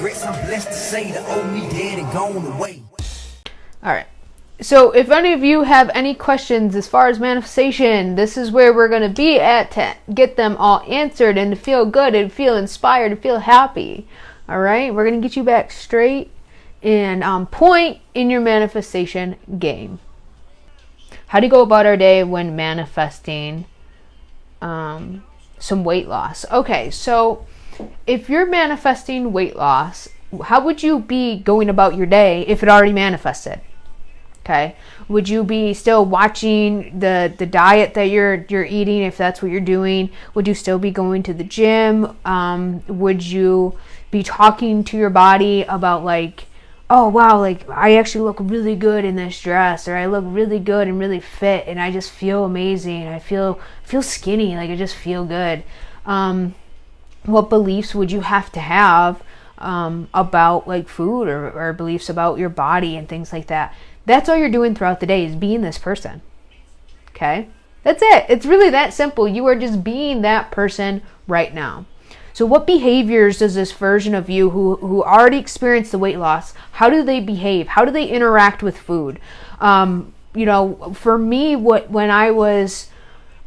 regrets. I'm blessed to say the old me dead and gone away. All right. So if any of you have any questions as far as manifestation, this is where we're going to be at to get them all answered and to feel good and feel inspired and feel happy. All right? We're going to get you back straight and on point in your manifestation game. How do you go about our day when manifesting some weight loss? Okay, so if you're manifesting weight loss, how would you be going about your day if it already manifested? Okay, would you be still watching the diet that you're eating if that's what you're doing? Would you still be going to the gym? Would you be talking to your body about like, oh wow, like I actually look really good in this dress, or I look really good and really fit, and I just feel amazing. I feel skinny, like I just feel good. What beliefs would you have to have about like food or beliefs about your body and things like that? That's all you're doing throughout the day is being this person. Okay? That's it. It's really that simple. You are just being that person right now. So what behaviors does this version of you who already experienced the weight loss, how do they behave? How do they interact with food? For me, when I was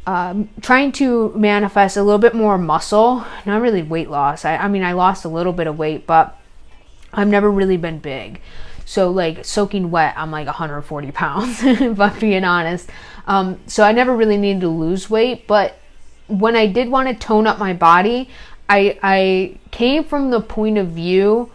trying to manifest a little bit more muscle, not really weight loss. I mean, I lost a little bit of weight, but I've never really been big. So like soaking wet, I'm like 140 pounds, if I'm being honest. So I never really needed to lose weight, but when I did want to tone up my body, I came from the point of view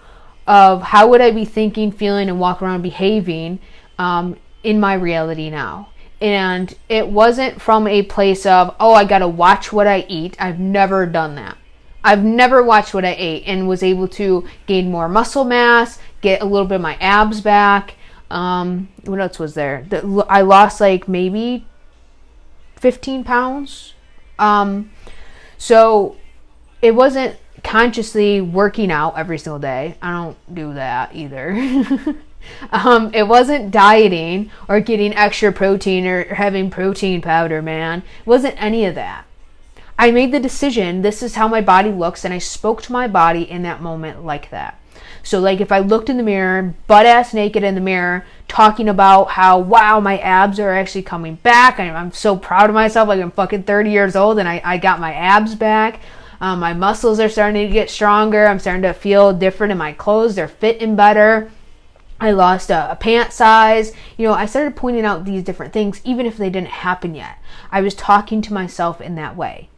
of how would I be thinking, feeling, and walk around behaving in my reality now. And it wasn't from a place of, oh, I got to watch what I eat. I've never done that. I've never watched what I ate and was able to gain more muscle mass, get a little bit of my abs back. What else was there? I lost like maybe 15 pounds. So it wasn't consciously working out every single day. I don't do that either. It wasn't dieting or getting extra protein or having protein powder, man. It wasn't any of that. I made the decision, this is how my body looks, and I spoke to my body in that moment like that. So like if I looked in the mirror, butt ass naked in the mirror, talking about how, wow, my abs are actually coming back. I'm so proud of myself, like I'm fucking 30 years old and I got my abs back. My muscles are starting to get stronger. I'm starting to feel different in my clothes. They're fitting better. I lost a pant size. I started pointing out these different things, even if they didn't happen yet. I was talking to myself in that way.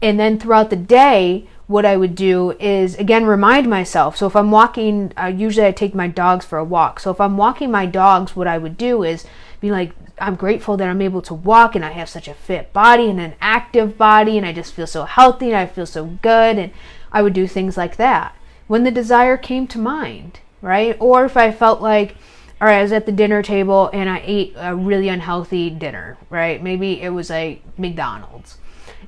And then throughout the day, what I would do is, again, remind myself. So if I'm walking, usually I take my dogs for a walk. So if I'm walking my dogs, what I would do is be like, I'm grateful that I'm able to walk and I have such a fit body and an active body and I just feel so healthy and I feel so good. And I would do things like that when the desire came to mind, right? Or if I felt like, all right, I was at the dinner table and I ate a really unhealthy dinner, right? Maybe it was like McDonald's.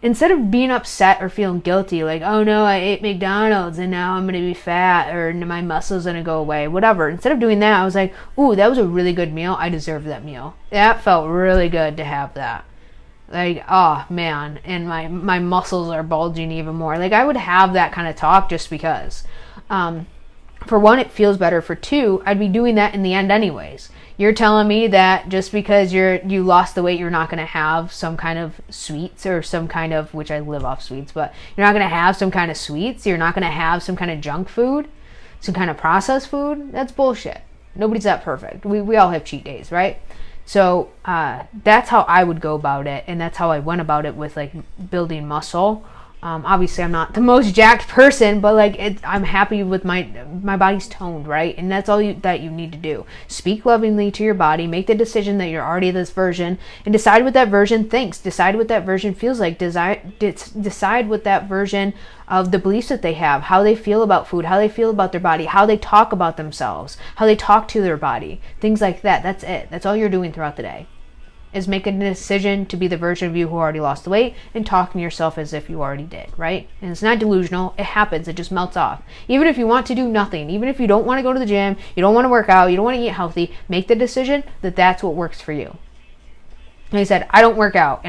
Instead of being upset or feeling guilty, like, oh no, I ate McDonald's and now I'm going to be fat or my muscles going to go away, whatever. Instead of doing that, I was like, ooh, that was a really good meal. I deserve that meal. That felt really good to have that. Like, oh man, and my muscles are bulging even more. Like I would have that kind of talk just because. For one, it feels better. For two, I'd be doing that in the end anyways. You're telling me that just because you lost the weight, you're not going to have some kind of sweets or some kind of, which I live off sweets, but you're not going to have some kind of sweets. You're not going to have some kind of junk food, some kind of processed food. That's bullshit. Nobody's that perfect. We all have cheat days, right? So that's how I would go about it. And that's how I went about it with like building muscle. Obviously I'm not the most jacked person, but like I'm happy with my body's toned, right? And that's all that you need to do. Speak lovingly to your body, make the decision that you're already this version, and decide what that version thinks, decide what that version feels like, decide what that version of the beliefs that they have, how they feel about food, how they feel about their body, how they talk about themselves, how they talk to their body, things like that. That's it. That's all you're doing throughout the day. Is making a decision to be the version of you who already lost the weight and talking to yourself as if you already did, right? And it's not delusional. It happens. It just melts off. Even if you want to do nothing, even if you don't want to go to the gym, you don't want to work out, you don't want to eat healthy, make the decision that that's what works for you. And I said, I don't work out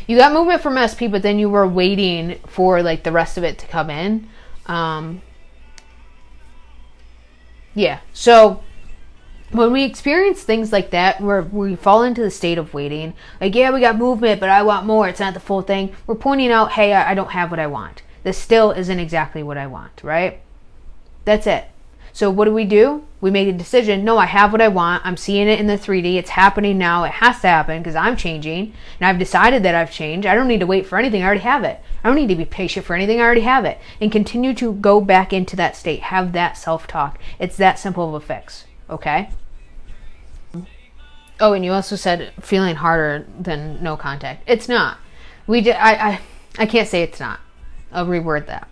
you You got movement from SP, but then you were waiting for like the rest of it to come in. Yeah, so when we experience things like that, where we fall into the state of waiting, like, yeah, we got movement, but I want more, it's not the full thing, we're pointing out, hey, I don't have what I want. This still isn't exactly what I want, right? That's it. So what do? We make a decision. No, I have what I want. I'm seeing it in the 3D. It's happening now. It has to happen because I'm changing. And I've decided that I've changed. I don't need to wait for anything. I already have it. I don't need to be patient for anything. I already have it. And continue to go back into that state. Have that self-talk. It's that simple of a fix. Okay? Oh, and you also said feeling harder than no contact. It's not. I can't say it's not. I'll reword that.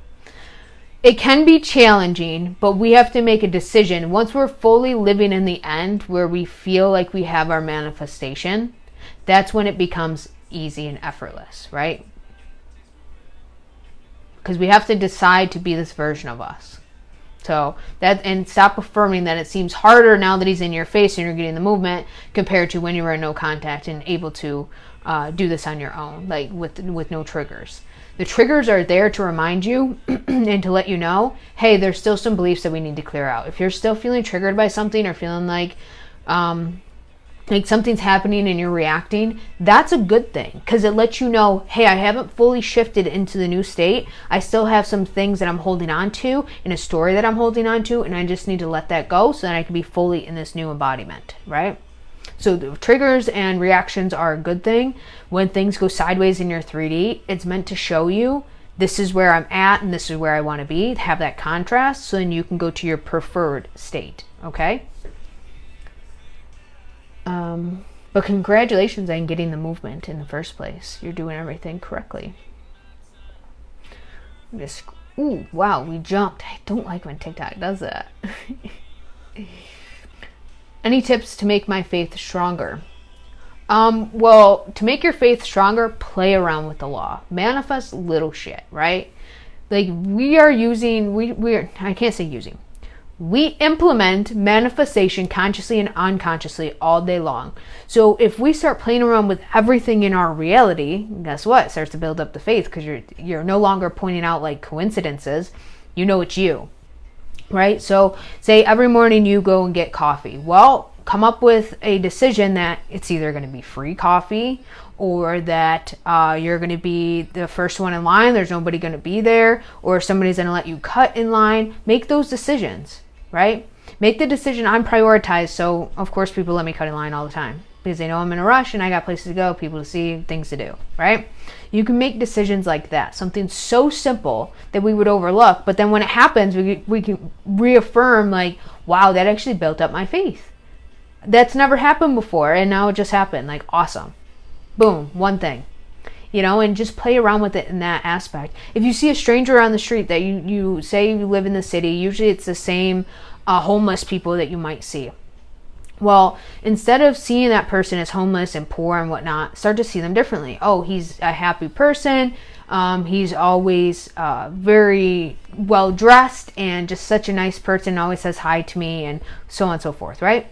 It can be challenging, but we have to make a decision. Once we're fully living in the end where we feel like we have our manifestation, that's when it becomes easy and effortless, right? Because we have to decide to be this version of us. So that, and stop affirming that it seems harder now that he's in your face and you're getting the movement compared to when you were in no contact and able to do this on your own, like with no triggers. The triggers are there to remind you and to let you know, hey, there's still some beliefs that we need to clear out. If you're still feeling triggered by something or feeling like something's happening and you're reacting, that's a good thing because it lets you know, hey, I haven't fully shifted into the new state. I still have some things that I'm holding on to and a story that I'm holding on to, and I just need to let that go so that I can be fully in this new embodiment, right? So the triggers and reactions are a good thing. When things go sideways in your 3D, it's meant to show you this is where I'm at and this is where I want to be. Have that contrast so then you can go to your preferred state, okay? But congratulations on getting the movement in the first place. You're doing everything correctly. Ooh, wow, we jumped. I don't like when TikTok does that. Any tips to make my faith stronger? Well, to make your faith stronger, play around with the law. Manifest little shit, right? Like we implement manifestation consciously and unconsciously all day long. So if we start playing around with everything in our reality, guess what? It starts to build up the faith because you're no longer pointing out like coincidences. You know it's you. Right? So say every morning you go and get coffee. Well, come up with a decision that it's either going to be free coffee or that you're going to be the first one in line. There's nobody going to be there, or somebody's going to let you cut in line. Make those decisions, right? Make the decision, I'm prioritized. So of course people let me cut in line all the time because they know I'm in a rush and I got places to go, people to see, things to do, right? You can make decisions like that. Something so simple that we would overlook, but then when it happens, we can reaffirm like, wow, that actually built up my faith. That's never happened before, and now it just happened. Like, awesome. Boom, one thing. You know, and just play around with it in that aspect. If you see a stranger on the street that you say you live in the city, usually it's the same homeless people that you might see. Well, instead of seeing that person as homeless and poor and whatnot, start to see them differently. Oh, he's a happy person. He's always very well dressed and just such a nice person, always says hi to me, and so on and so forth, right?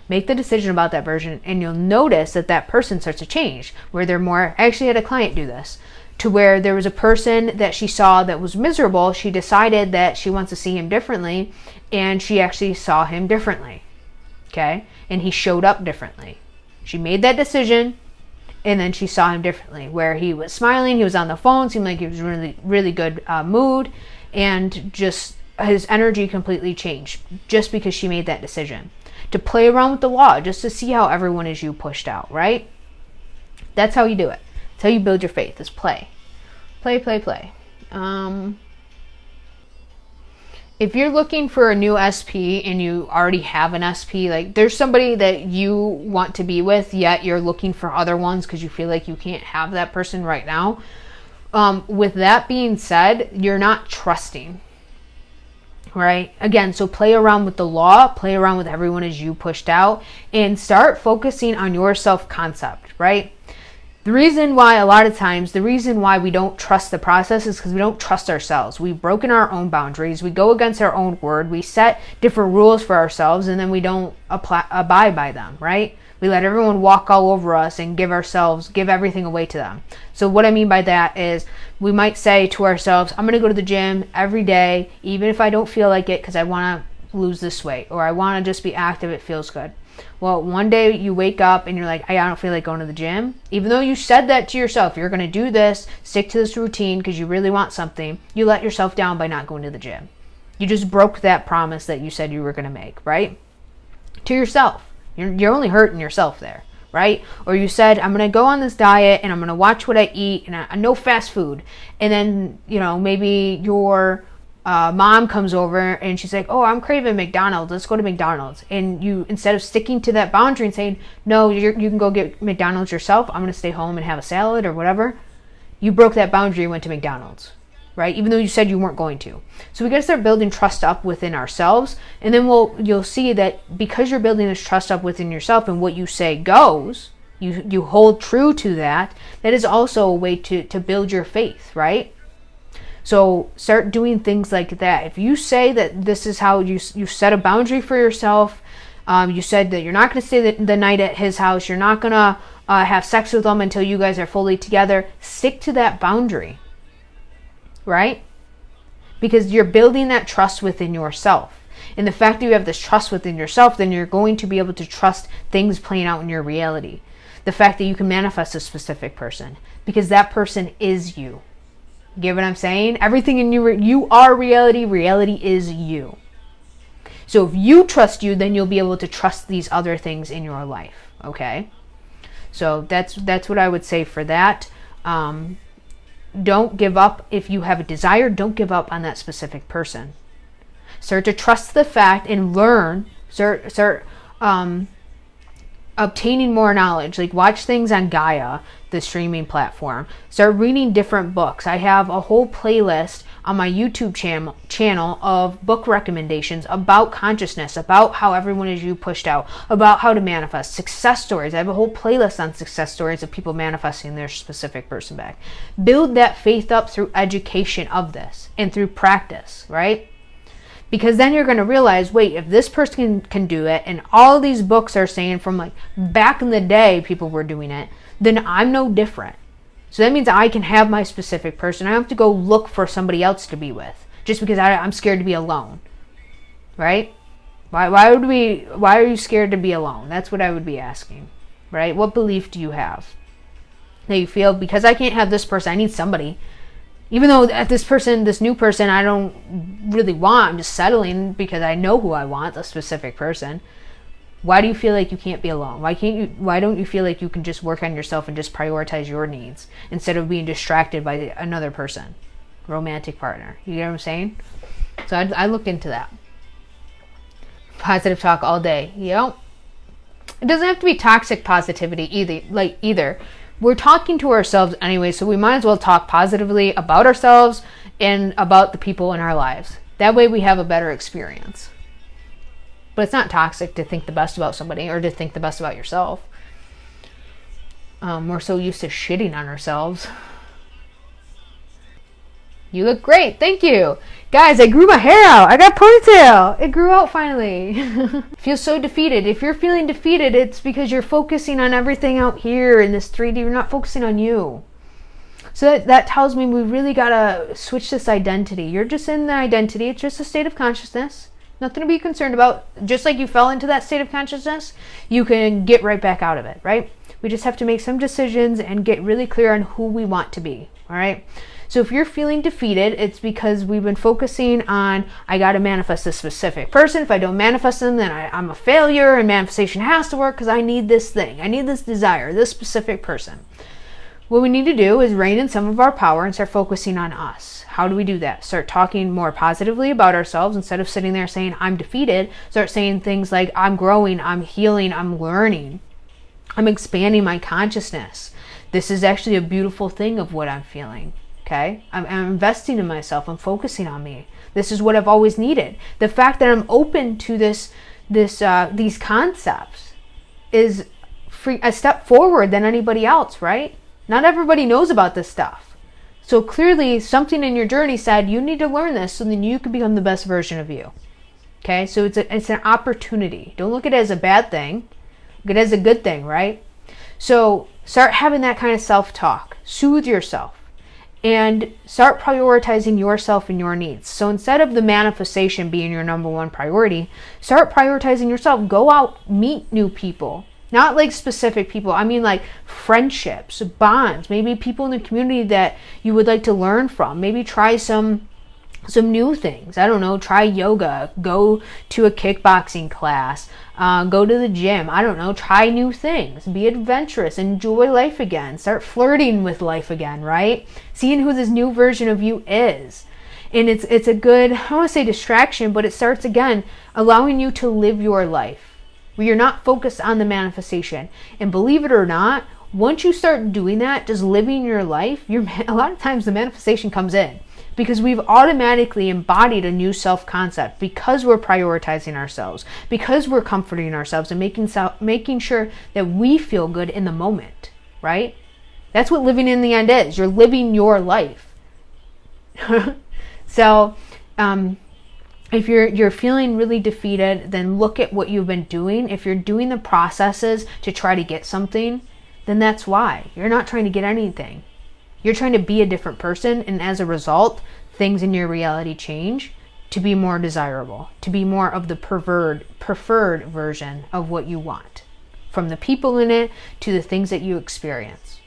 Make the decision about that version, and you'll notice that that person starts to change, where they're more. I actually had a client do this, to where there was a person that she saw that was miserable. She decided that she wants to see him differently, and she actually saw him differently. Okay? And he showed up differently. She made that decision, and then she saw him differently, where he was smiling, he was on the phone, seemed like he was really, really good mood, and just his energy completely changed just because she made that decision. To play around with the law, just to see how everyone is you pushed out, right? That's how you do it. That's how you build your faith, is play. Play, play, play. If you're looking for a new SP and you already have an SP, like there's somebody that you want to be with, yet you're looking for other ones because you feel like you can't have that person right now. With that being said, you're not trusting, right? Again, so play around with the law, play around with everyone as you pushed out, and start focusing on your self-concept, right? The reason why a lot of times, the reason why we don't trust the process is because we don't trust ourselves. We've broken our own boundaries. We go against our own word. We set different rules for ourselves, and then we don't abide by them, right? We let everyone walk all over us and give everything away to them. So what I mean by that is we might say to ourselves, I'm going to go to the gym every day, even if I don't feel like it, because I want to lose this weight, or I want to just be active. It feels good. Well, one day you wake up and you're like, I don't feel like going to the gym. Even though you said that to yourself, you're going to do this, stick to this routine because you really want something, you let yourself down by not going to the gym. You just broke that promise that you said you were going to make, right? To yourself. You're only hurting yourself there, right? Or you said, I'm going to go on this diet and I'm going to watch what I eat and no fast food. And then, maybe your mom comes over and she's like, oh, I'm craving McDonald's. Let's go to McDonald's. And you, instead of sticking to that boundary and saying, no, you can go get McDonald's yourself. I'm going to stay home and have a salad or whatever. You broke that boundary and went to McDonald's, right? Even though you said you weren't going to. So we got to start building trust up within ourselves. And then you'll see that because you're building this trust up within yourself and what you say goes, you hold true to that. That is also a way to build your faith, right? So start doing things like that. If you say that this is how you set a boundary for yourself, you said that you're not going to stay the night at his house, you're not going to have sex with him until you guys are fully together, stick to that boundary, right? Because you're building that trust within yourself. And the fact that you have this trust within yourself, then you're going to be able to trust things playing out in your reality. The fact that you can manifest a specific person, because that person is you. Get what I'm saying? Everything in you are reality. Reality is you. So if you trust you, then you'll be able to trust these other things in your life. Okay? So that's what I would say for that. Don't give up. If you have a desire, don't give up on that specific person. Start to trust the fact and learn. Start obtaining more knowledge. Like watch things on Gaia, the streaming platform. Start reading different books. I have a whole playlist on my YouTube channel of book recommendations about consciousness, about how everyone is you pushed out, about how to manifest, success stories. I have a whole playlist on success stories of people manifesting their specific person back. Build that faith up through education of this and through practice, right? Because then you're going to realize, wait, if this person can do it, and all these books are saying from like back in the day people were doing it, then I'm no different. So that means I can have my specific person. I don't have to go look for somebody else to be with just because I'm scared to be alone, right? Why are you scared to be alone? That's what I would be asking, right? What belief do you have that you feel because I can't have this person, I need somebody? Even though this new person, I don't really want, I'm just settling because I know who I want, the specific person. Why do you feel like you can't be alone? Why don't you feel like you can just work on yourself and just prioritize your needs instead of being distracted by another person, romantic partner? You get what I'm saying? So I looked into that. Positive talk all day. It doesn't have to be toxic positivity either. We're talking to ourselves anyway, so we might as well talk positively about ourselves and about the people in our lives. That way we have a better experience. But it's not toxic to think the best about somebody or to think the best about yourself. We're so used to shitting on ourselves. You look great. Thank you. Guys, I grew my hair out. I got a ponytail. It grew out finally. Feel so defeated. If you're feeling defeated, it's because you're focusing on everything out here in this 3D. You're not focusing on you. So that tells me we really got to switch this identity. You're just in the identity. It's just a state of consciousness. Nothing to be concerned about. Just like you fell into that state of consciousness, you can get right back out of it, right? We just have to make some decisions and get really clear on who we want to be, all right? So if you're feeling defeated, it's because we've been focusing on, I got to manifest this specific person. If I don't manifest them, then I'm a failure, and manifestation has to work because I need this thing. I need this desire, this specific person. What we need to do is rein in some of our power and start focusing on us. How do we do that? Start talking more positively about ourselves instead of sitting there saying, I'm defeated. Start saying things like, I'm growing, I'm healing, I'm learning. I'm expanding my consciousness. This is actually a beautiful thing of what I'm feeling. Okay, I'm investing in myself. I'm focusing on me. This is what I've always needed. The fact that I'm open to these concepts is a step forward than anybody else, right? Not everybody knows about this stuff. So clearly something in your journey said you need to learn this so then you can become the best version of you. Okay, so it's an opportunity. Don't look at it as a bad thing. Look at it as a good thing, right? So start having that kind of self-talk. Soothe yourself. And start prioritizing yourself and your needs. So instead of the manifestation being your number one priority, start prioritizing yourself. Go out, meet new people. Not like specific people. I mean like friendships, bonds, maybe people in the community that you would like to learn from. Maybe try some new things. I don't know, try yoga, go to a kickboxing class, go to the gym. I don't know, try new things, be adventurous, enjoy life again, start flirting with life again, right? Seeing who this new version of you is. And it's a good, I don't want to say distraction, but it starts again allowing you to live your life where you're not focused on the manifestation. And believe it or not, once you start doing that, just living your life, a lot of times the manifestation comes in. Because we've automatically embodied a new self-concept because we're prioritizing ourselves, because we're comforting ourselves and making sure that we feel good in the moment, right? That's what living in the end is. You're living your life. So if you're feeling really defeated, then look at what you've been doing. If you're doing the processes to try to get something, then that's why. You're not trying to get anything. You're trying to be a different person, and as a result, things in your reality change to be more desirable, to be more of the preferred version of what you want, from the people in it to the things that you experience.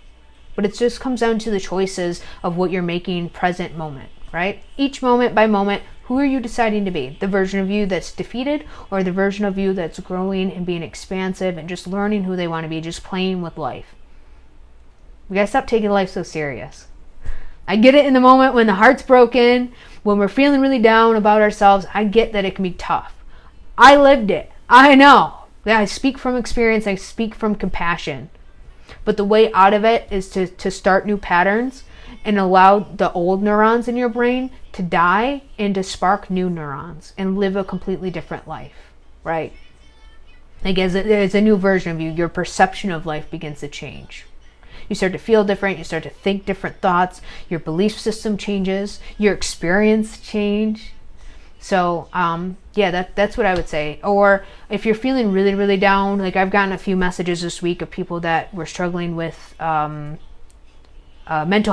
But it just comes down to the choices of what you're making present moment, right? Each moment by moment, who are you deciding to be? The version of you that's defeated, or the version of you that's growing and being expansive and just learning who they want to be, just playing with life? We gotta stop taking life so serious. I get it in the moment when the heart's broken, when we're feeling really down about ourselves. I get that it can be tough. I lived it. I know. I speak from experience. I speak from compassion. But the way out of it is to start new patterns and allow the old neurons in your brain to die and to spark new neurons and live a completely different life, right? Like as a new version of you, your perception of life begins to change. You start to feel different. You start to think different thoughts. Your belief system changes. Your experience change. So, yeah, that's what I would say. Or if you're feeling really, really down, like I've gotten a few messages this week of people that were struggling with mental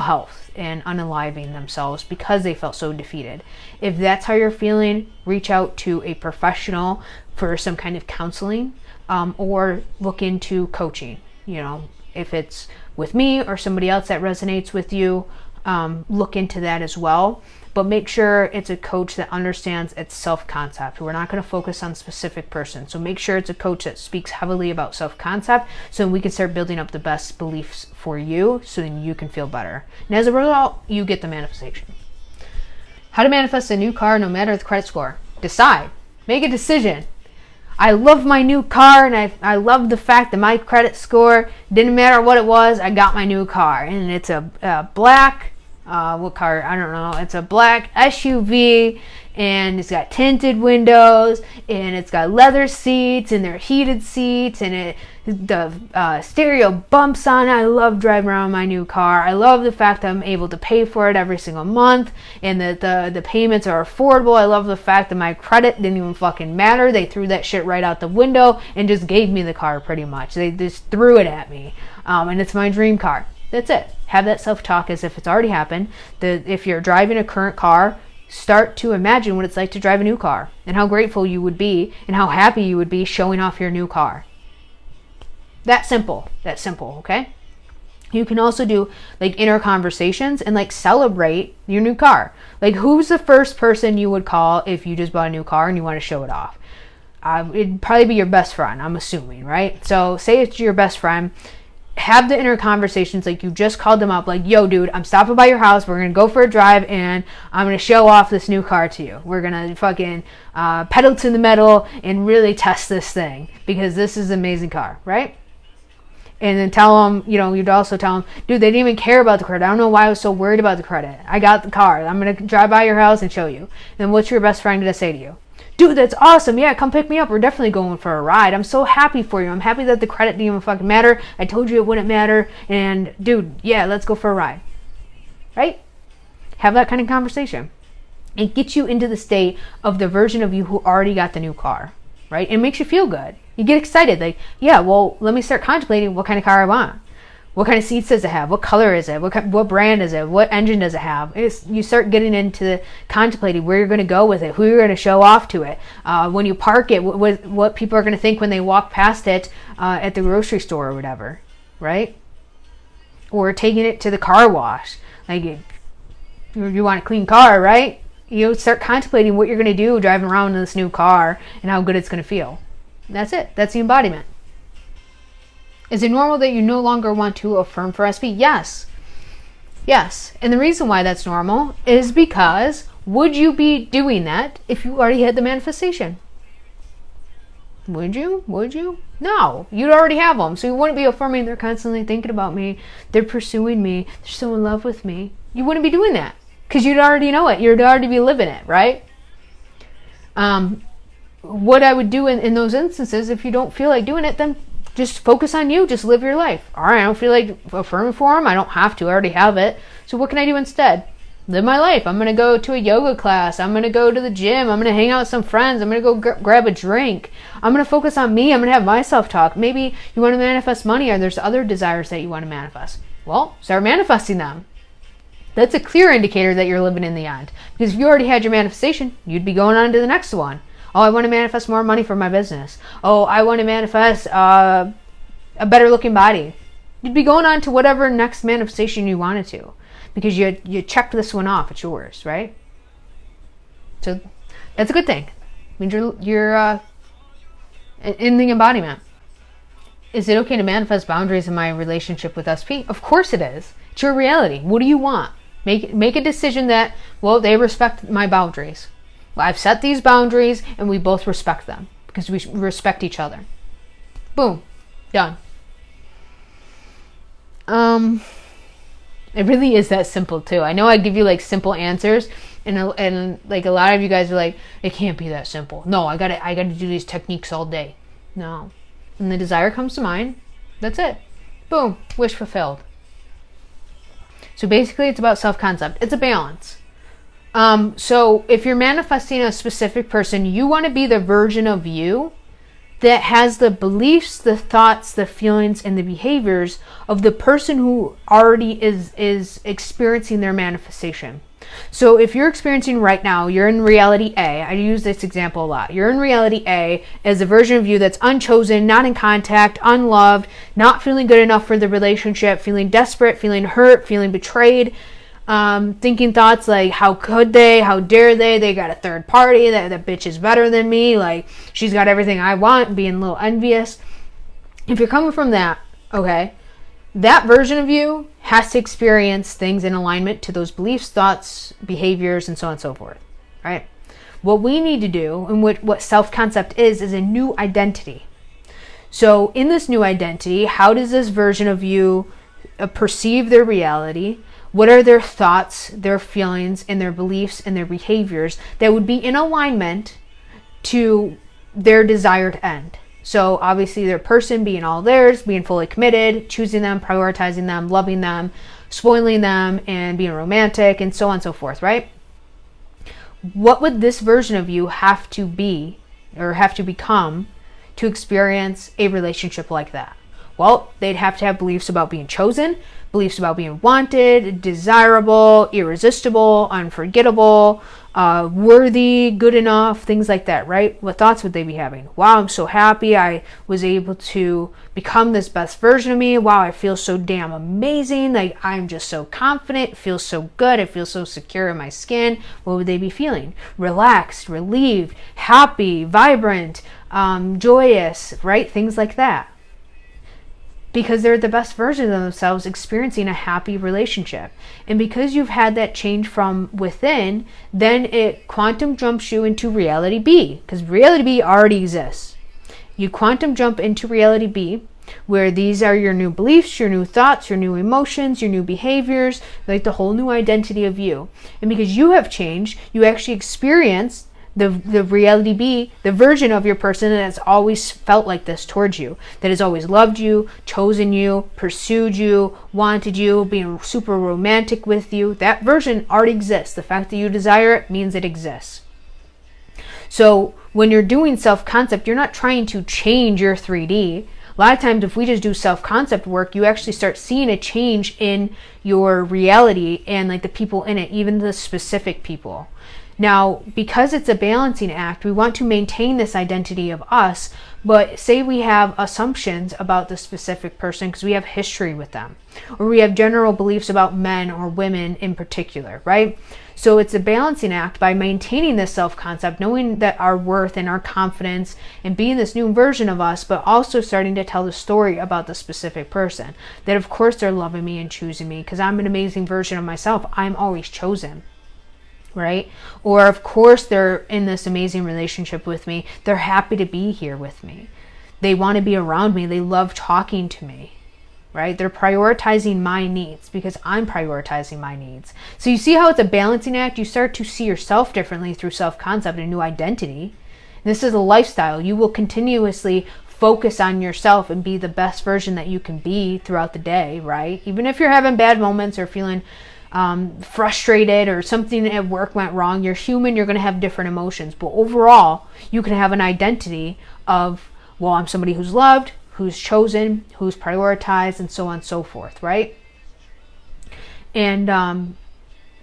health and unaliving themselves because they felt so defeated. If that's how you're feeling, reach out to a professional for some kind of counseling, or look into coaching. You know, if it's with me or somebody else that resonates with you, look into that as well. But make sure it's a coach that understands its self-concept. We're not going to focus on a specific person. So make sure it's a coach that speaks heavily about self-concept so we can start building up the best beliefs for you so then you can feel better. And as a result, you get the manifestation. How to manifest a new car no matter the credit score. Decide. Make a decision. I love my new car, and I love the fact that my credit score, didn't matter what it was, I got my new car. And it's a black, what car? I don't know. It's a black SUV, and it's got tinted windows, and it's got leather seats, and they're heated seats, and the stereo bumps on it. I love driving around my new car. I love the fact that I'm able to pay for it every single month, and that the payments are affordable. I love the fact that my credit didn't even fucking matter. They threw that shit right out the window and just gave me the car pretty much. They just threw it at me, and it's my dream car. That's it. Have that self-talk as if it's already happened. If you're driving a current car, start to imagine what it's like to drive a new car and how grateful you would be and how happy you would be showing off your new car. That simple, okay? You can also do like inner conversations and like celebrate your new car. Like, who's the first person you would call if you just bought a new car and you want to show it off? It'd probably be your best friend, I'm assuming, right? So say it's your best friend. Have the inner conversations like you just called them up, like, yo, dude, I'm stopping by your house. We're going to go for a drive, and I'm going to show off this new car to you. We're going to fucking pedal to the metal and really test this thing because this is an amazing car, right? And then tell them, you'd also tell them, dude, they didn't even care about the credit. I don't know why I was so worried about the credit. I got the car. I'm going to drive by your house and show you. Then what's your best friend going to say to you? dude, that's awesome. Yeah, come pick me up. We're definitely going for a ride. I'm so happy for you. I'm happy that the credit didn't even fucking matter. I told you it wouldn't matter. And dude, yeah, let's go for a ride. Right? Have that kind of conversation. It gets you into the state of the version of you who already got the new car. Right? It makes you feel good. You get excited. Like, yeah, well, let me start contemplating what kind of car I want. What kind of seats does it have? What color is it? What brand is it? What engine does it have? You start getting into contemplating where you're going to go with it, who you're going to show off to it. When you park it, what people are going to think when they walk past it at the grocery store or whatever, right? Or taking it to the car wash. Like, you want a clean car, right? You start contemplating what you're going to do driving around in this new car and how good it's going to feel. That's it. That's the embodiment. Is it normal that you no longer want to affirm for SP? Yes. Yes. And the reason why that's normal is because would you be doing that if you already had the manifestation? Would you? Would you? No. You'd already have them. So you wouldn't be affirming they're constantly thinking about me. They're pursuing me. They're so in love with me. You wouldn't be doing that because you'd already know it. You'd already be living it, right? What I would do in those instances, if you don't feel like doing it, then just focus on you. Just live your life. All right, I don't feel like affirming for them. I don't have to. I already have it. So what can I do instead? Live my life. I'm going to go to a yoga class. I'm going to go to the gym. I'm going to hang out with some friends. I'm going to go grab a drink. I'm going to focus on me. I'm going to have my self-talk. Maybe you want to manifest money or there's other desires that you want to manifest. Well, start manifesting them. That's a clear indicator that you're living in the end. Because if you already had your manifestation, you'd be going on to the next one. Oh, I want to manifest more money for my business. Oh, I want to manifest a better looking body. You'd be going on to whatever next manifestation you wanted to. Because you checked this one off. It's yours, right? So that's a good thing. It means you're in the embodiment. Is it okay to manifest boundaries in my relationship with SP? Of course it is. It's your reality. What do you want? Make a decision that, well, they respect my boundaries. Well, I've set these boundaries and we both respect them because we respect each other. Boom. Done. It really is that simple too. I know I give you like simple answers and like a lot of you guys are like, it can't be that simple. No, I gotta do these techniques all day. No. When the desire comes to mind, that's it. Boom. Wish fulfilled. So basically it's about self-concept. It's a balance. So if you're manifesting a specific person, you want to be the version of you that has the beliefs, the thoughts, the feelings, and the behaviors of the person who already is experiencing their manifestation. So if you're experiencing right now, you're in reality A. I use this example a lot. You're in reality A as a version of you that's unchosen, not in contact, unloved, not feeling good enough for the relationship, feeling desperate, feeling hurt, feeling betrayed, thinking thoughts like, how could they, how dare they got a third party, that bitch is better than me, like she's got everything I want, being a little envious. If you're coming from that, okay, that version of you has to experience things in alignment to those beliefs, thoughts, behaviors, and so on and so forth, right? What we need to do, and what self-concept is a new identity. So in this new identity, how does this version of you perceive their reality? What are their thoughts, their feelings, and their beliefs and their behaviors that would be in alignment to their desired end? So obviously their person being all theirs, being fully committed, choosing them, prioritizing them, loving them, spoiling them, and being romantic, and so on and so forth, right? What would this version of you have to be or have to become to experience a relationship like that? Well, they'd have to have beliefs about being chosen, beliefs about being wanted, desirable, irresistible, unforgettable, worthy, good enough, things like that, right? What thoughts would they be having? Wow, I'm so happy I was able to become this best version of me. Wow, I feel so damn amazing. Like, I'm just so confident. It feels so good. I feel so secure in my skin. What would they be feeling? Relaxed, relieved, happy, vibrant, joyous, right? Things like that. Because they're the best version of themselves experiencing a happy relationship. And because you've had that change from within, then it quantum jumps you into reality B. Because reality B already exists. You quantum jump into reality B, where these are your new beliefs, your new thoughts, your new emotions, your new behaviors, like the whole new identity of you. And because you have changed, you actually experience the reality be the version of your person that has always felt like this towards you, that has always loved you, chosen you, pursued you, wanted you, being super romantic with you. That version already exists. The fact that you desire it means it exists. So when you're doing self-concept, you're not trying to change your 3D. A lot of times if we just do self-concept work, you actually start seeing a change in your reality and like the people in it, even the specific people. Now, because it's a balancing act, we want to maintain this identity of us, but say we have assumptions about the specific person because we have history with them, or we have general beliefs about men or women in particular, right? So it's a balancing act by maintaining this self-concept, knowing that our worth and our confidence and being this new version of us, but also starting to tell the story about the specific person. That of course they're loving me and choosing me because I'm an amazing version of myself. I'm always chosen. Right? Or of course they're in this amazing relationship with me. They're happy to be here with me. They want to be around me. They love talking to me. Right? They're prioritizing my needs because I'm prioritizing my needs. So you see how it's a balancing act? You start to see yourself differently through self-concept and new identity. And this is a lifestyle. You will continuously focus on yourself and be the best version that you can be throughout the day, right? Even if you're having bad moments or feeling frustrated or something at work went wrong, you're human, you're going to have different emotions. But overall, you can have an identity of, well, I'm somebody who's loved, who's chosen, who's prioritized, and so on and so forth, right? And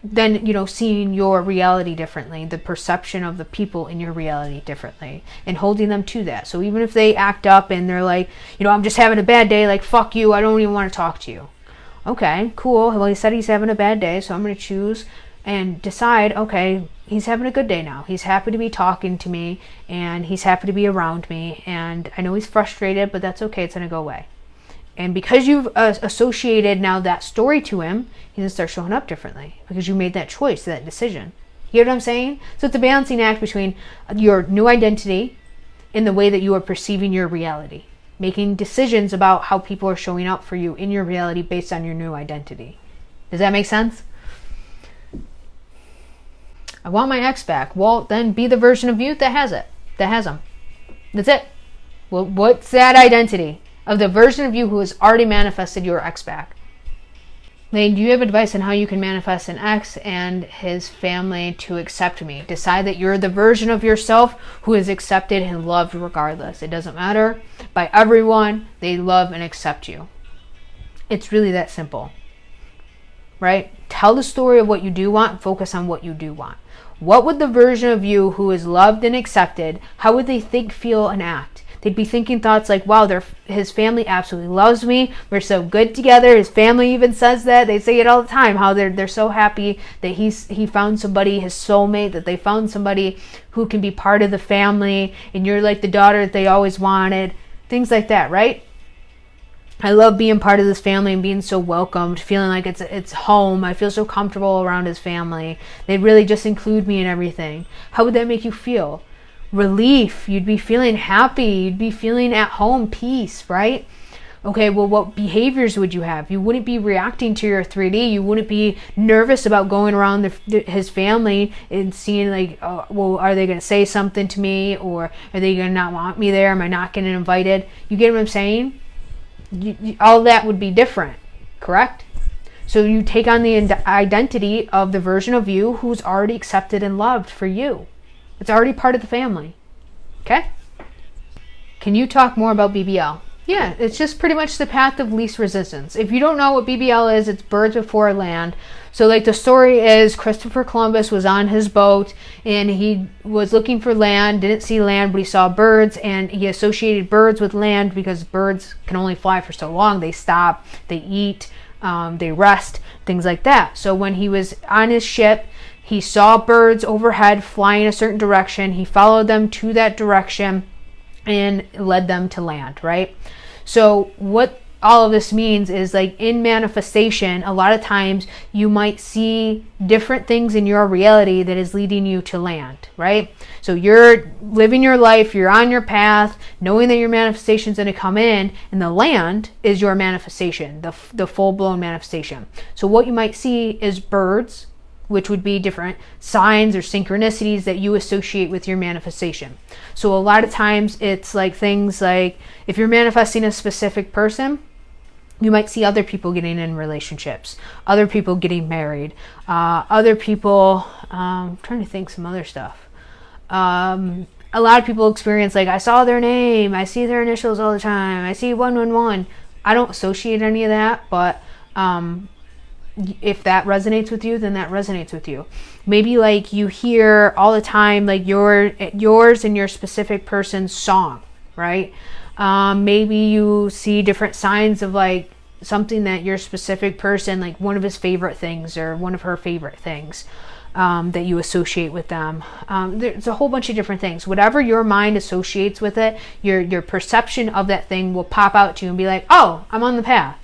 then, you know, seeing your reality differently, the perception of the people in your reality differently, and holding them to that. So even if they act up and they're like, you know, I'm just having a bad day, like, fuck you, I don't even want to talk to you. Okay, cool. Well, he said he's having a bad day, so I'm going to choose and decide, okay, he's having a good day now. He's happy to be talking to me, and he's happy to be around me, and I know he's frustrated, but that's okay. It's going to go away. And because you've associated now that story to him, he's going to start showing up differently because you made that choice, that decision. You know what I'm saying? So it's a balancing act between your new identity and the way that you are perceiving your reality. Making decisions about how people are showing up for you in your reality based on your new identity. Does that make sense? I want my ex back. Well, then be the version of you that has it. That has them. That's it. Well, what's that identity of the version of you who has already manifested your ex back? Lane, do you have advice on how you can manifest an ex and his family to accept me? Decide that you're the version of yourself who is accepted and loved regardless. It doesn't matter. By everyone, they love and accept you. It's really that simple. Right? Tell the story of what you do want. Focus on what you do want. What would the version of you who is loved and accepted, how would they think, feel, and act? They'd be thinking thoughts like, wow, his family absolutely loves me. We're so good together. His family even says that. They say it all the time, how they're so happy that he found somebody, his soulmate, that they found somebody who can be part of the family, and you're like the daughter that they always wanted. Things like that, right? I love being part of this family and being so welcomed, feeling like it's home. I feel so comfortable around his family. They really just include me in everything. How would that make you feel? Relief. You'd be feeling happy. You'd be feeling at home, peace, right? Okay, well, what behaviors would you have? You wouldn't be reacting to your 3D. You wouldn't be nervous about going around his family and seeing like, oh, well, are they going to say something to me? Or are they going to not want me there? Am I not getting invited? You get what I'm saying? All that would be different, correct? So you take on the identity of the version of you who's already accepted and loved for you. It's already part of the family. Okay? Can you talk more about BBL? Yeah, it's just pretty much the path of least resistance. If you don't know what BBL is, it's birds before land. So like the story is Christopher Columbus was on his boat and he was looking for land, didn't see land, but he saw birds, and he associated birds with land because birds can only fly for so long. They stop, they eat, they rest, things like that. So when he was on his ship, he saw birds overhead flying a certain direction. He followed them to that direction and led them to land, right? So what all of this means is, like, in manifestation, a lot of times you might see different things in your reality that is leading you to land, right? So you're living your life, you're on your path, knowing that your manifestation is going to come in, and the land is your manifestation, the full-blown manifestation. So what you might see is birds which would be different signs or synchronicities that you associate with your manifestation. So a lot of times it's like things like, if you're manifesting a specific person, you might see other people getting in relationships, other people getting married, other people, I'm trying to think some other stuff. A lot of people experience, like, I saw their name, I see their initials all the time, I see 111. I don't associate any of that, but if that resonates with you, then that resonates with you. Maybe like you hear all the time, like yours and your specific person's song, right? Maybe you see different signs of like something that your specific person, like one of his favorite things or one of her favorite things, that you associate with them. There's a whole bunch of different things. Whatever your mind associates with it, your perception of that thing will pop out to you and be like, oh, I'm on the path.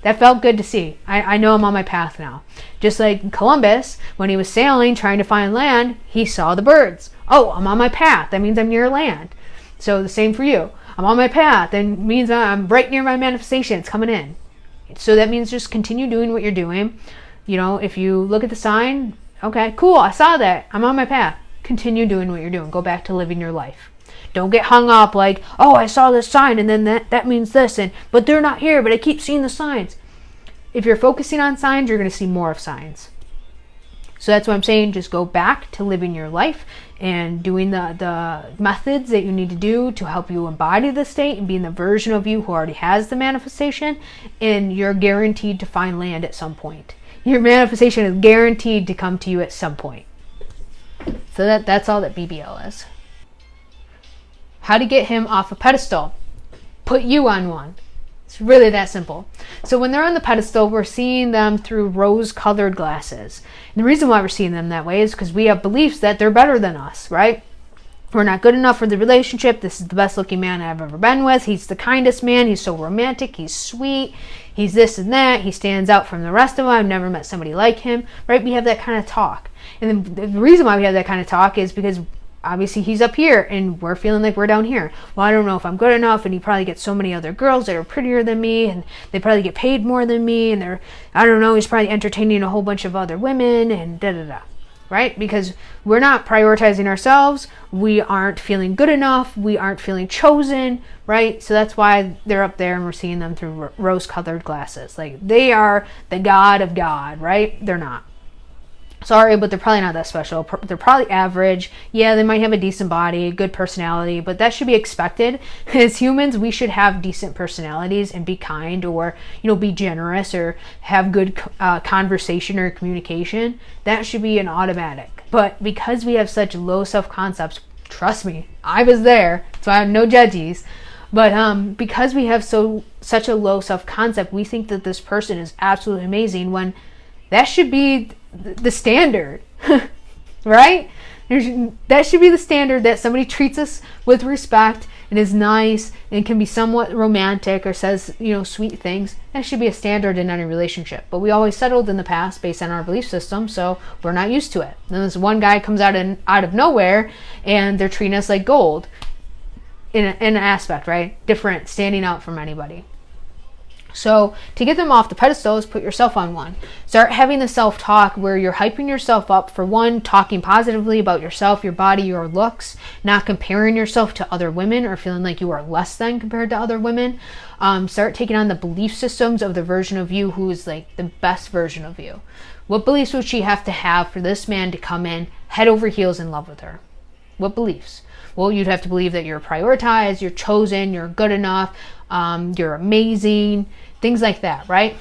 That felt good to see. I know I'm on my path now. Just like Columbus, when he was sailing, trying to find land, he saw the birds. Oh, I'm on my path. That means I'm near land. So the same for you. I'm on my path. That means I'm right near my manifestation. It's coming in. So that means just continue doing what you're doing. You know, if you look at the sign, okay, cool, I saw that. I'm on my path. Continue doing what you're doing. Go back to living your life. Don't get hung up like, oh, I saw this sign and then that means this, but they're not here, but I keep seeing the signs. If you're focusing on signs, you're going to see more of signs. So that's what I'm saying. Just go back to living your life and doing the methods that you need to do to help you embody the state and be in the version of you who already has the manifestation, and you're guaranteed to find land at some point. Your manifestation is guaranteed to come to you at some point. So that's all that BBL is. How to get him off a pedestal. Put you on one. It's really that simple. So when they're on the pedestal, we're seeing them through rose-colored glasses. And the reason why we're seeing them that way is because we have beliefs that they're better than us, right? We're not good enough for the relationship. This is the best looking man I've ever been with. He's the kindest man. He's so romantic. He's sweet. He's this and that. He stands out from the rest of them. I've never met somebody like him, right? We have that kind of talk. And the reason why we have that kind of talk is because obviously he's up here and we're feeling like we're down here. Well, I don't know if I'm good enough, and he probably gets so many other girls that are prettier than me, and they probably get paid more than me, and I don't know, he's probably entertaining a whole bunch of other women, and da-da-da. Right? Because we're not prioritizing ourselves. We aren't feeling good enough. We aren't feeling chosen, right? So that's why they're up there and we're seeing them through rose-colored glasses. Like, they are the God of God, right? They're not. Sorry, but they're probably not that special. They're probably average. Yeah, they might have a decent body, good personality, but that should be expected. As humans, we should have decent personalities and be kind, or, you know, be generous, or have good conversation or communication. That should be an automatic. But because we have such low self-concepts, trust me, I was there, so I have no judges. But because we have such a low self-concept, we think that this person is absolutely amazing, when that should be the standard, right? That should be the standard, that somebody treats us with respect and is nice and can be somewhat romantic or says, you know, sweet things. That should be a standard in any relationship. But we always settled in the past based on our belief system, so we're not used to it. Then this one guy comes out of nowhere and they're treating us like gold in an aspect, right? Different, standing out from anybody. So to get them off the pedestal is put yourself on one. Start having the self-talk where you're hyping yourself up, for one, talking positively about yourself, your body, your looks, not comparing yourself to other women or feeling like you are less than compared to other women. Start taking on the belief systems of the version of you who is like the best version of you. What beliefs would she have to have for this man to come in head over heels in love with her? What beliefs? Well, you'd have to believe that you're prioritized, you're chosen, you're good enough, you're amazing, things like that, right?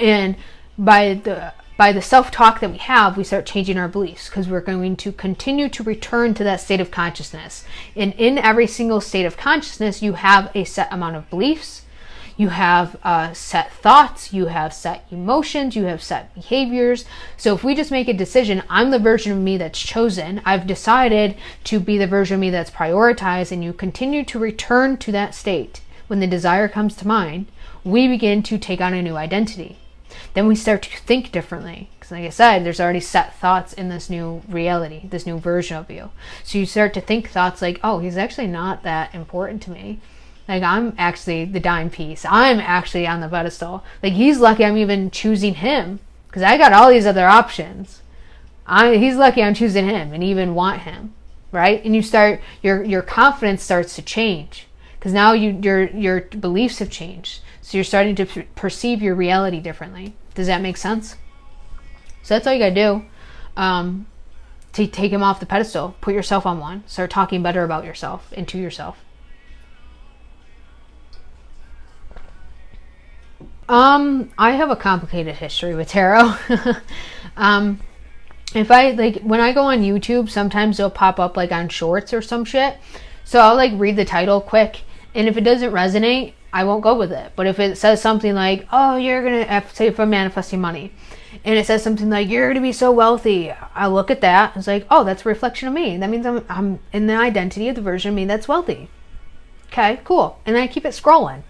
And by the self-talk that we have, we start changing our beliefs, because we're going to continue to return to that state of consciousness. And in every single state of consciousness, you have a set amount of beliefs, you have set thoughts, you have set emotions, you have set behaviors. So if we just make a decision, I'm the version of me that's chosen, I've decided to be the version of me that's prioritized, and you continue to return to that state. When the desire comes to mind, we begin to take on a new identity. Then we start to think differently. Because like I said, there's already set thoughts in this new reality, this new version of you. So you start to think thoughts like, oh, he's actually not that important to me. Like, I'm actually the dime piece. I'm actually on the pedestal. Like, he's lucky I'm even choosing him. because I got all these other options. He's lucky I'm choosing him and even want him, right? And you start, your confidence starts to change because now your beliefs have changed. So you're starting to perceive your reality differently. Does that make sense? So that's all you gotta do. To take him off the pedestal, put yourself on one, start talking better about yourself and to yourself. I have a complicated history with tarot. If I like, when I go on YouTube, sometimes they'll pop up like on shorts or some shit. So I'll like read the title quick, and if it doesn't resonate, I won't go with it. But if it says something like, oh, you're gonna, say if I'm manifesting money, and it says something like, you're gonna be so wealthy, I look at that, it's like, oh, that's a reflection of me. That means I'm in the identity of the version of me that's wealthy. Okay, cool. And then I keep it scrolling.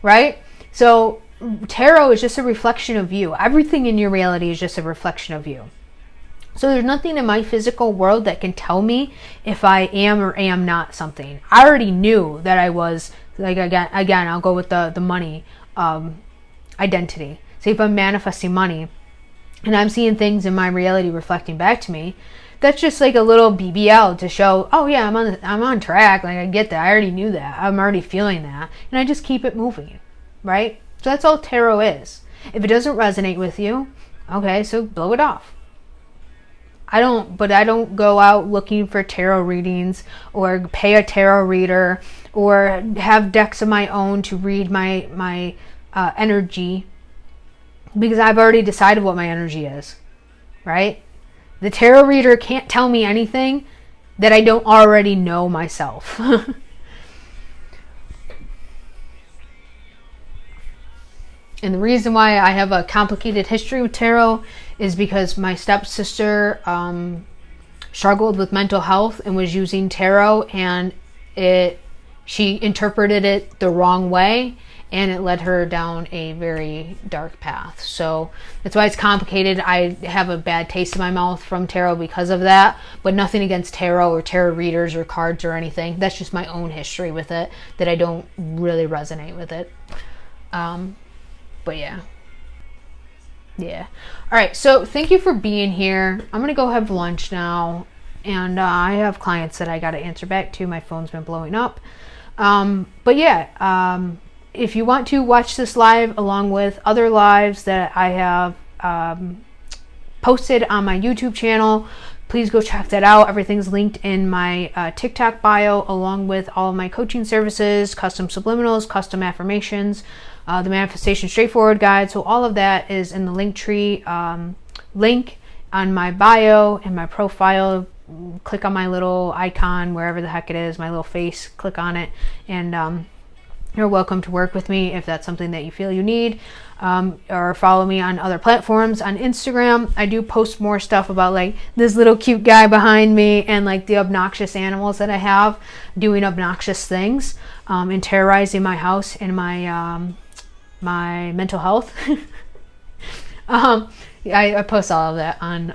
Right? So tarot is just a reflection of you. Everything in your reality is just a reflection of you. So there's nothing in my physical world that can tell me if I am or am not something. I already knew that I was, like, again, I'll go with the money identity. So if I'm manifesting money and I'm seeing things in my reality reflecting back to me, that's just like a little BBL to show, oh yeah, I'm on track. Like, I get that. I already knew that. I'm already feeling that. And I just keep it moving, right? So that's all tarot is. If it doesn't resonate with you, okay, so blow it off. I don't go out looking for tarot readings or pay a tarot reader or have decks of my own to read my energy, because I've already decided what my energy is, right? The tarot reader can't tell me anything that I don't already know myself. And the reason why I have a complicated history with tarot is because my stepsister struggled with mental health and was using tarot, and she interpreted it the wrong way, and it led her down a very dark path. So that's why it's complicated. I have a bad taste in my mouth from tarot because of that, but nothing against tarot or tarot readers or cards or anything. That's just my own history with it, that I don't really resonate with it. But yeah. All right. So thank you for being here. I'm going to go have lunch now. And I have clients that I got to answer back to. My phone's been blowing up. But yeah, if you want to watch this live along with other lives that I have posted on my YouTube channel, please go check that out. Everything's linked in my TikTok bio, along with all of my coaching services, custom subliminals, custom affirmations, the Manifestation Straightforward Guide. So all of that is in the Linktree link on my bio and my profile. Click on my little icon, wherever the heck it is, my little face, click on it, and you're welcome to work with me if that's something that you feel you need. Or follow me on other platforms. On Instagram, I do post more stuff about like this little cute guy behind me and like the obnoxious animals that I have doing obnoxious things and terrorizing my house and my my mental health. I post all of that on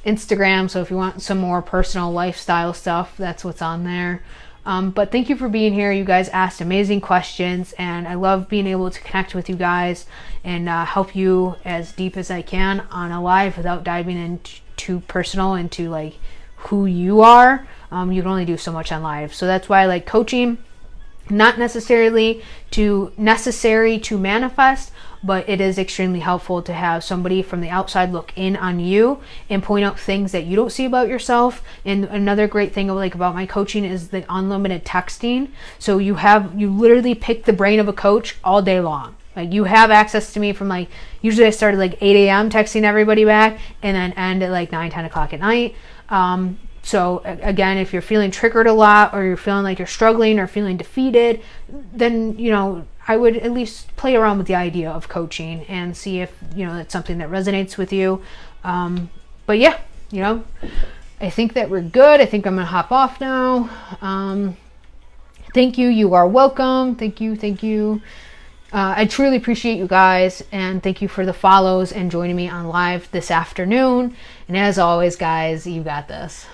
Instagram, so if you want some more personal lifestyle stuff, that's what's on there. But thank you for being here. You guys asked amazing questions, and I love being able to connect with you guys and help you as deep as I can on a live without diving into too personal into like who you are. You can only do so much on live. So that's why I like coaching. Not necessarily necessary to manifest, but it is extremely helpful to have somebody from the outside look in on you and point out things that you don't see about yourself. And another great thing I like about my coaching is the unlimited texting. So you literally pick the brain of a coach all day long. Like, you have access to me from like, usually I start at like 8 a.m. texting everybody back and then end at like 9, 10 o'clock at night. So again, if you're feeling triggered a lot, or you're feeling like you're struggling or feeling defeated, then, you know, I would at least play around with the idea of coaching and see if, you know, that's something that resonates with you. But yeah, you know, I think that we're good. I think I'm going to hop off now. Thank you. You are welcome. Thank you. I truly appreciate you guys, and thank you for the follows and joining me on live this afternoon. And as always, guys, you got this.